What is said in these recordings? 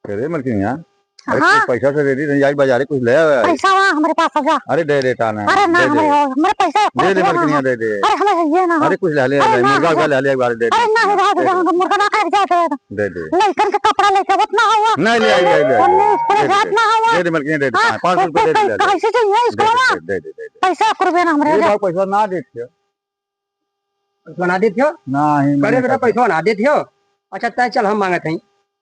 अरे मलकिन यार, अरे हाँ कुछ पैसा से दे दी नहीं यार, बाजारे कुछ ले आया। पैसा वहाँ हमारे पास आ। अरे दे दे टाना, अरे ना दे दे हमारे पैसा दे दे मलकिन यार, दे दे। अरे हमें ये ना अरे कुछ ले ले, अरे ना मुर्गा उगा ले ले एक बार, दे दे अरे ना मुर्गा ना खाए जाते दे दे। लड़कन के कपड़ा लेके उतना हुआ नहीं ले आई ले पूरे रात ना हुआ। दे दे मलकिन, दे दे 500 रुपए दे दे। कैसे चाहिए इसको ना दे दे दे। पैसा करबे ना हमरे ये भाव पैसा ना देथियो, पैसा ना देथियो नहीं करे बेटा, पैसा ना देथियो। अच्छा तय चल हम मांगत हई,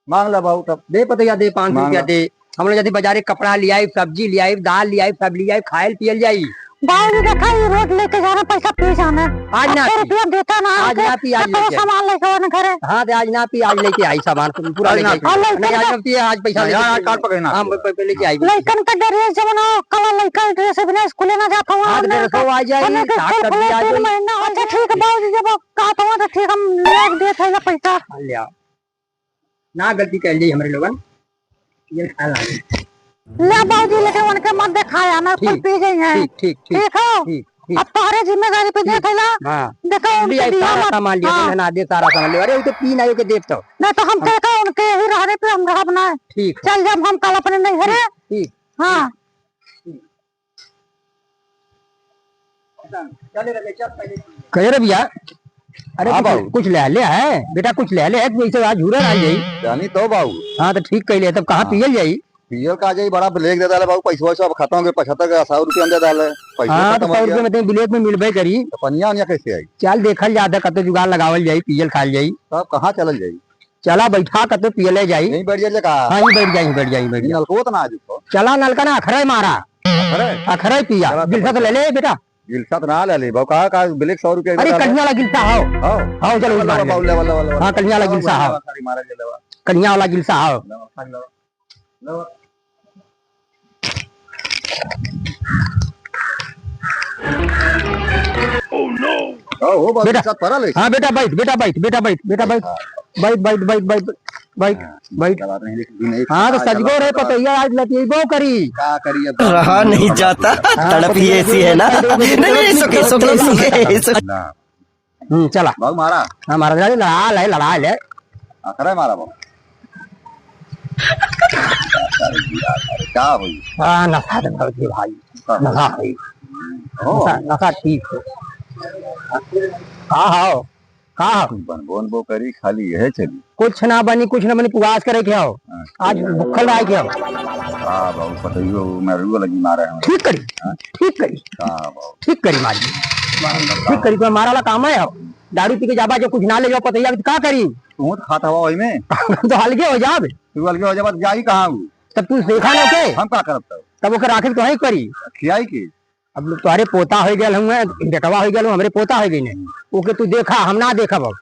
मांग ला भाव तब दे पतैया दे 500 मांग रुपया ला। दे। हम लोग यदि बाजारे कपड़ा लियाई, सब्जी लियाई, दाल लियाई, सब लियाई, खायल पियल जाई। बाबू देखा ये रोड लेके जाना पैसा पी जाना आज ना पी, रुपया देता ना आज ना पी, आज तो लेके सामान लेके आना घरे। हाँ तो आज ना पी, आज लेके आई सामान पूरा आज लेके ना आई। पी। नहीं आज पी, आज पैसा यार आज कार्ड पकड़ना। हाँ पे लेके आई। लड़कन का ड्रेस जब ना कल लड़का ड्रेस बिना स्कूल ना जाता हूँ आज मेरे को आ जाई, साग सब्जी आ जाई। अच्छा ठीक है बाबू जब कहता हूँ तो ठीक हम ले देते हैं पैसा। ले आओ ना, गलती कर ली हमारे लोगन, ये खा ला। ले बाबूजी लेके उनके मत दिखाया ना कुल पी गई है। ठीक ठीक ठीक ठीक हो ठीक। अब तुम्हारे जिम्मेदारी पे देख ला। हाँ देखो लिया उनके दिया सारा मत। सामान लिया, हाँ। ना दे सारा सामान लिया। अरे वो तो पी ना के देख तो नहीं तो हम देखा उनके ही रहने पे हम रहा बनाए। ठीक चल जब हम कल अपने नहीं हरे। ठीक। हाँ कहे रे भैया, अरे हाँ कुछ ले ले है बेटा, कुछ ले ले है तो ऐसे आज हुरर आ जाई। जानी तो बाबू हाँ तो ठीक कह लिया, तब कहाँ पियल जाई। पियल का जाई बड़ा ब्लेक दे डाले बाबू, पैसा वैसा खत्म हो गए 75 100 रुपया दे डाले पैसा हाँ तो खत्म 100 हो रुपये गया। में तो ब्लैक में मिलबे करी। तो पनिया उनिया कैसे आई? चल देखल जाता कतो जुगाड़ लगावल जाई, पियल खाल जाई। तब कहाँ चलल जाई? चला बैठा कतो पियले जाई। यहीं बैठ जाए का? हाँ ये बैठ जाई बैठ जाई बैठ जाई। नलको तो ना आज को। चला नलका ना अखरे मारा, अरे अखरे पिया चला तो गिलसा तो ले ले बेटा। गिलसा तो ना ले ले बाबू, का ब्लेक 100 रुपया अरे कन्या वाला गिलसा आओ हां आओ चलो उस मार ले। बाबू ले वाला हाँ कन्या वाला गिलसा आओ, मारा ले लेवा कन्या वाला गिलसा आओ। लेवा ओह नो ओ बाबू बेटा। साथ परा ले। हाँ बेटा बैठ, बेटा बैठ, बेटा बैठ, बेटा बैठ, बैठ बैठ बैठ बैठ बैठ बैठ। चला नहीं लेकिन हाँ तो सजगो रहे पतैया आज लतीबो करी। का करी अब? रहा नहीं जाता, तड़प ही ऐसी है ना। नहीं नहीं सुखे सुखे सुखे। ना चला बाबू मारा हाँ मारा लड़ा ले। अखरा मारा बाबू क्या हुई? हाँ नशा दे भाई, नशा हुई, नशा ठीक है। हाँ हाँ बन बोन बो करी खाली यह चली। कुछ ना बनी पुआस करे क्या हो, आज भूखल रहा क्या हो। हाँ बाबू पतइयो मैं रुआ लगी मारे हैं। ठीक करी, ठीक करी, हाँ बाबू ठीक करी मारी, ठीक करी। तो मारा वाला काम है दारू पी के जाबा जो कुछ ना ले जाओ पतैया क्या करी। तू तो खाता हुआ वही में तो हल्के हो जाब, तू अलगे हो जाए जाई कहाँ हूँ? तब तू देखा ना के हम का करब तब ओके राखे तो है करी। खियाई की अब लोग तुम्हारे पोता हो गया हूँ, बेटवा हो गया हमरे पोता हो गई नहीं ओके तू देखा हम ना देखा। अब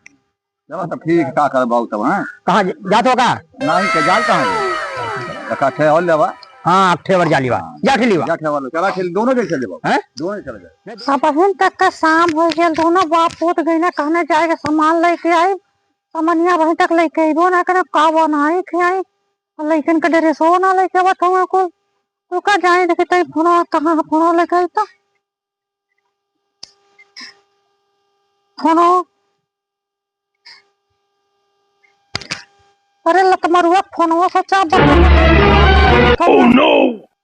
चलो तब ठीक का कर बाबू तब। हाँ कहाँ जात होगा? नहीं के जाल कहाँ रखा थे और लेवा। हाँ ठेवर जालीवा जा ठेलीवा जा ठेवा लो, चला खेल दोनों जगह चले बाबू, हैं? दोनों चले जाए। सबहिन तक का शाम हो गया दोनों बाप पूत गई ना कहने जाएगा सामान लेके आई सामानिया वहीं तक लेके आईबो ना करे का बनाई खियाई लड़कन का ड्रेस हो ना लेके बताऊँ को तो का जाए देखे तई फोन कहाँ फोन लेके आई तो फोन। अरे लतमरुआ फोन वो सोचा ओह नो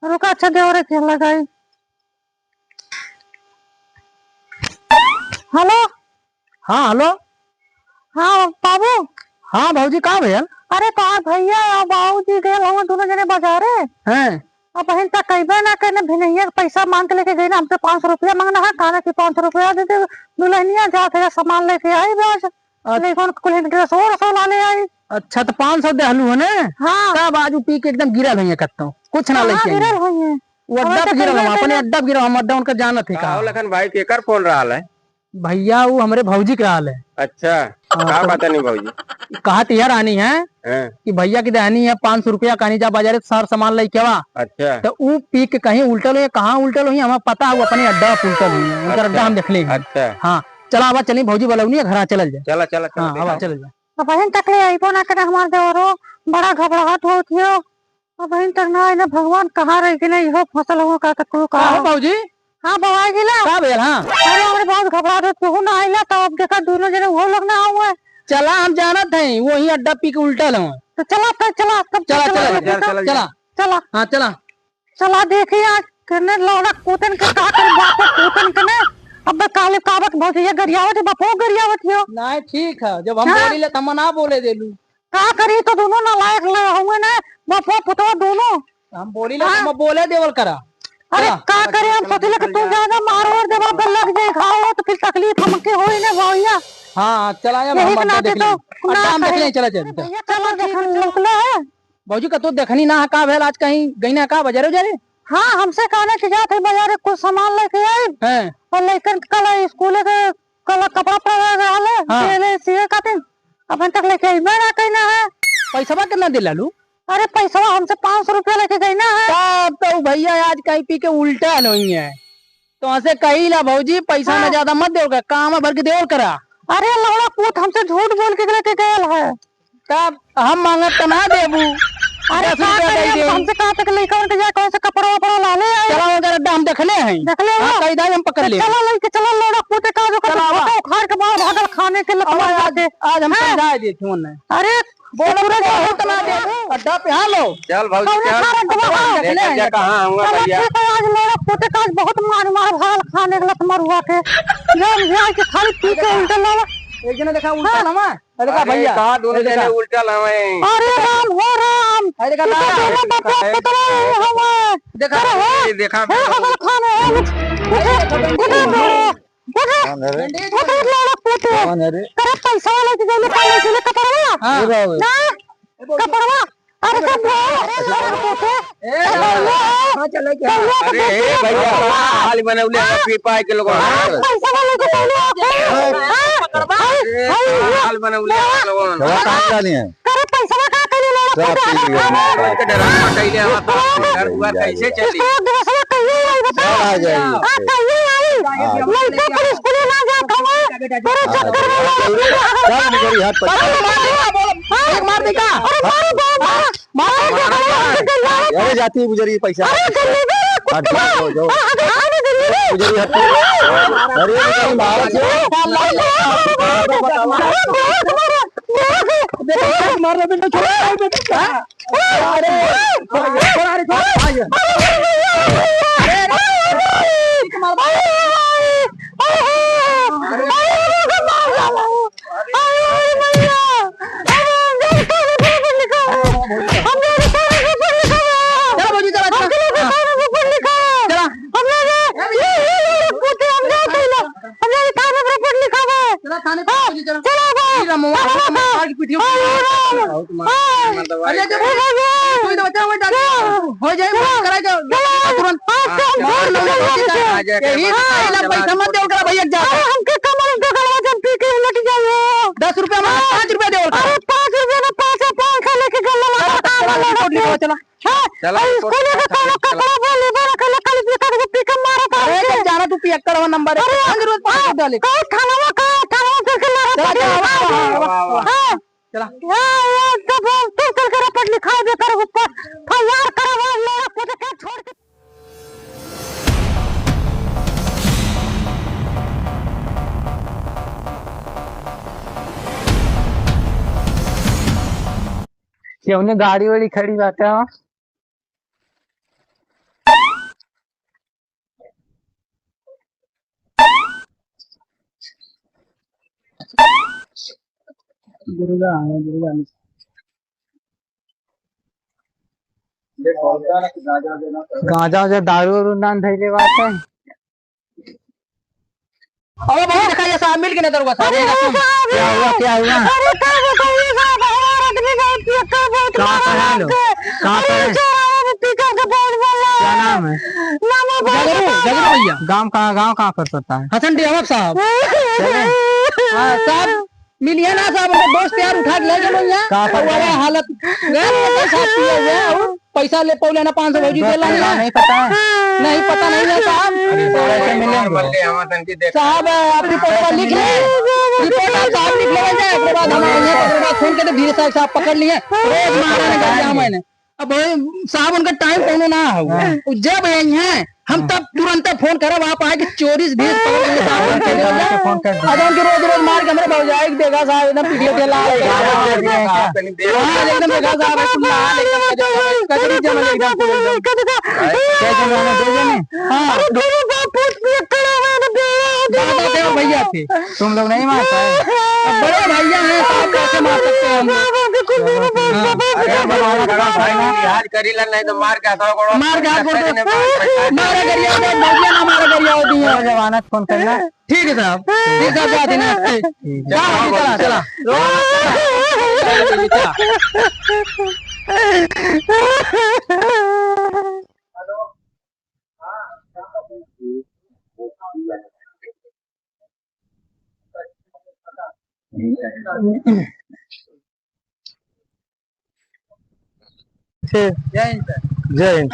रुका अच्छा दे और खेल लगाई। हेलो हाँ हेलो हाँ बाबू। हाँ भाजी कहाँ भैया? अरे कहा भैया और बाबूजी गए हम दोनों जने बाजारे हैं अब बहन तक कहीं ना कहने भिनैया पैसा मांग के लेके गई ना हमसे 500 रुपया मांगना है खाने की 500 रुपया दे दे दुल्हनिया जाते सामान लेके आई ब्याज लेकिन कुल ड्रेस और सोला ले आई। अच्छा तो 500 दे हलू है ने। हाँ तब आजू पी के एकदम गिरल है कत्तो कुछ ना लेके आई। गिरल हुई है वो अड्डा पे गिरल हम अपने अड्डा पे गिरल हम अड्डा उनका जानत है का। लखन भाई केकर फोन रहा है? भैया वो हमारे भौजी के हाल है। अच्छा का पता नहीं भाजी कहा यार आनी है हैं? कि भैया की दहनी है 500 रुपया कहीं जा बाजारे सार सामान लेके आवा। अच्छा तो वो पी के कहीं उल्टल हुई कहाँ उल्टल हुई हमें पता है, वो अपने अड्डा पे उल्टल हुई है उनका अड्डा हम देख लेंगे। अच्छा हाँ चला आवा चली भौजी वाला नहीं घर चल जाए। चला चला हाँ चला आवा चल जाए। अब बहन तक ले आई ना करे हमारे देवरो बड़ा घबराहट होती हो अब बहन तक ना आई ना भगवान कहाँ रह गई नहीं हो फसल हो का तू कहा भौजी हाँ बवा गिला का भैया? हाँ अरे हमारे बहुत घबराहट होती हो ना आइला तो अब देखा दोनों जने वो लोग ना हुए। चला हम जानत है वही अड्डा पी के उल्टल हुआ। तो चला तब चला चला चल चला चला हाँ चला चला देखिए आज कितने लौड़ा कूतन के का कर बाप कूतन के ने अब काले कावक बहुत ये गरियावत बापो गरियावत हो नहीं ठीक है जब हम हाँ? बोली ले तम ना बोले देलू का करी तो दोनों नालायक ले होंगे ना बापो पुतो दोनों हम बोली ले तम बोले देवल करा अरे का करे हम सोचले कि तू ज्यादा मारो और देवा पे लग जाए घाव तो फिर तकलीफ हमके होई ना भैया हाँ चला या यही हम के नाते देख ले तो ना हम देख करे। ले चला चल भैया चलो देखन लोकले है बाबूजी कतो देखनी ना का भेल आज कहीं गई ना का बाजार जा रे हाँ हमसे कहने की जात है बाजार कुछ सामान लेके आए हैं और लेकर कल स्कूल के कल कपड़ा पड़ा रहले हाँ। पहले सिए खातिर अब तक लेके आई मैं ना कहना है पैसा कितना दे लालू अरे पैसा हमसे 500 रुपया लेके गई ना है तब तो भैया आज कहीं पी के उल्टा नहीं है तो ऐसे कही ला भाजी पैसा ना ज्यादा मत देओ काम भर के देओ करा अरे लौड़ा पूत हमसे झूठ बोल के लेके गया है तब हम मांगत तो ना देबू अरे 10 रुपया दे दे हमसे कहा तक लेकर के जा कौन से कपड़ा वपड़ा ला ले आए चला वगैरह दाम देखले हैं देख ले हाँ कई दाम हम पकड़ ले चलो लेके चलो लौड़ा पूत का जो चलो, आवा। उखाड़ के बाहर भागल खाने के लकवा दे आज हम समझा दे थोन अरे बोलो पूरा ना दे अड्डा पे हां लो चल भाजी कौन चल खारा दबा लेकर जा कहाँ आऊंगा चलो भैया ठीक है आज लौड़ा पूत का बहुत मार भागल खाने के लत मरुआ के जब जाए के खाली पी के उल्टा लौड़ा एक जने देखा उल्टा लमा अरे का भैया कहा दोनों जने उल्टा लावे अरे राम हो राम अरे का दोनों बच्चे पुत्र हमें देखा देखा हे हमारे खाने उठे लौड़ा पूत करे पैसा वाला की जले पाले के लिए कपड़वा हां ना कपड़वा अरे सब हां चलो क्या अरे हे भैया हाल बनौले पी पाए के लोग पैसा वाले को हाल बनौले लोग दवा कहाँ जानी है करे पैसा का करे लौड़ा सब पी लिया के डरामा कैले हवा तो घर हुआ कैसे चली इसको दूसरा कहिए आई बता आ जाएगी कहिए आई लड़के पर स्कूल ना जा कमा पूरे चक्कर में सब निकली हाथ पर एक मार देगा अरे मारो अरे जाती है गुजरी पैसा हट जाओ जाओ गुजरी हट अरे निकल बाहर से मार रहे बेटा छोड़ अरे हो जाए तुरंत पैसा मत देओ करा भैया जा 10 रुपया में 5 रुपया देओ 5 रुपया ना 5 लेके गल चला चला स्कूल का कपड़ा बोले बड़ा कल कल निकाल के पिक मारा अरे जाना तू पियक्कड़ वाला नंबर है जरूरत पड़ डाले का थाना करके मारा हां चला यार तब तू करके पढ़ लिखा दे कर ऊपर तैयार करवा ले खुद के छोड़ के क्यों गाड़ी वाड़ी खड़ी बात है दुर्गा गांजा वाजा दारू वारू नान धैले बात है अरे भाई देखा ये साहब मिल के नजर हुआ क्या हुआ अरे क्या बताइए साहब हमारा आदमी बहुत पियक्का बहुत कहाँ पर है लोग? कहाँ पर है? पिका का बहुत बोला क्या नाम है नाम जगरू भैया गांव कहाँ पर पड़ता है हसन डेहक साहब हाँ साहब मिलिए ना साहब हमको दोस्त यार उठा के ले चलो यहाँ कहाँ पर हालत पैसा ले पौले ना 500 भौजी दे नहीं पता नहीं है साहब साहब आप रिपोर्ट पर लिख ले रिपोर्ट आप साहब लिख ले जाए उसके बाद हम आएंगे उसके बाद फोन के धीरे साहब पकड़ लिए रोज मारा ने गया मैंने अब साहब उनका टाइम कोनो ना हो जब आई हैं हम तब तुरंत फोन करब आप आए कि चोरी से भेज फोन कर उनके रोज रोज मार के हमरे भौजाई के देगा साहब एकदम पीढ़ी के ला एकदम देगा साहब कचरी जमल एकदम क्या जमाना दो जने हां दोनों बाप पूछ पिए खड़ा है दादा थे भैया थे तुम लोग नहीं मार पाए अब बड़े भैया हैं आप कैसे मार सकते हैं हम आज करीला नहीं तो मार के आता मार के मारा गरिया भैया ना मारा गरिया होती है जमानत फोन करना ठीक है साहब ठीक है जा देना चला जय हिंद।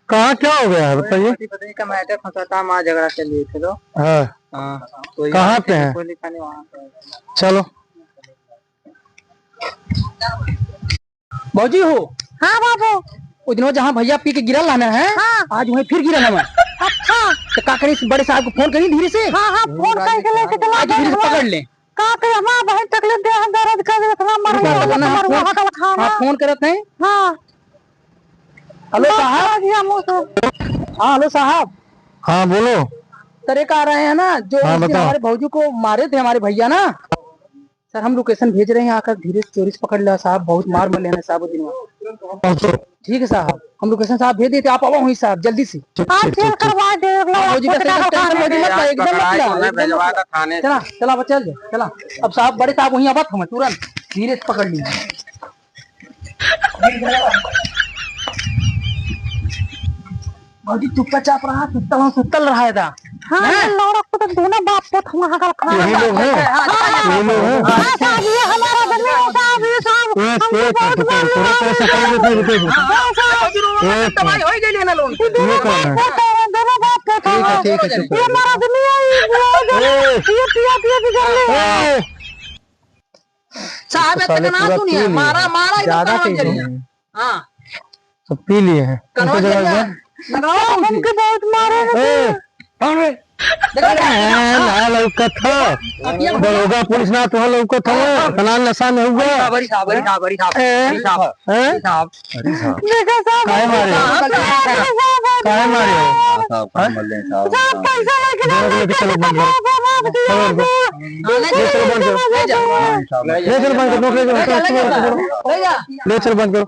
कहाँ क्या हो गया है बताइए? पता का मैटर फंसा था माँ झगड़ा के लिए थे लोग। हाँ कहाँ पे हैं? चलो भौजी हो। हाँ बाबू उस दिन जहाँ भैया पी के गिरा लाना है हाँ। आज वहीं फिर गिरा मैं अच्छा तो का करी बड़े साहब को फोन करी धीरे से हाँ हाँ फोन करके लेके चला आज धीरे से पकड़ ले का के हमारा बहन तकलीफ दे हम दर्द कर इतना मर गया हाँ फोन करत नहीं हाँ हेलो साहब हाँ हेलो साहब हाँ बोलो। सर आ रहे हैं ना जो हमारे भौजी को मारे थे हमारे भैया ना सर हम लोकेशन भेज रहे हैं आकर धीरे से चोरी से पकड़ लिया साहब बहुत मार मर लेना साहब दिन ठीक है साहब हम लोकेशन साहब भेज देते आप आओ वहीं साहब जल्दी से करवा दे भौजी का एकदम चला चला चल चला अब साहब बड़े साहब वहीं आबत हमें तुरंत धीरे से पकड़ लीजिए भौजी चुपचाप रहा सुतल रहा था हाँ लौड़ा को तो दोनों बाप को वहां का खा यही लोग हैं यही लोग हैं। साहब ये हमारा बदले साहब ये साहब दवाई हो गई लेना लोन दोनों बाप को ठीक है ये हमारा दुनिया ये पिया बिगड़ ले साहब इतना ना सुनिए मारा मारा ज्यादा हां सब पी लिए हैं हमके बहुत मारे लौकत हो दरोगा पुलिस ना तो लौकत हो फलान नशा में हुआ काहे मारे चलो बंद करो ले चलो बंद करो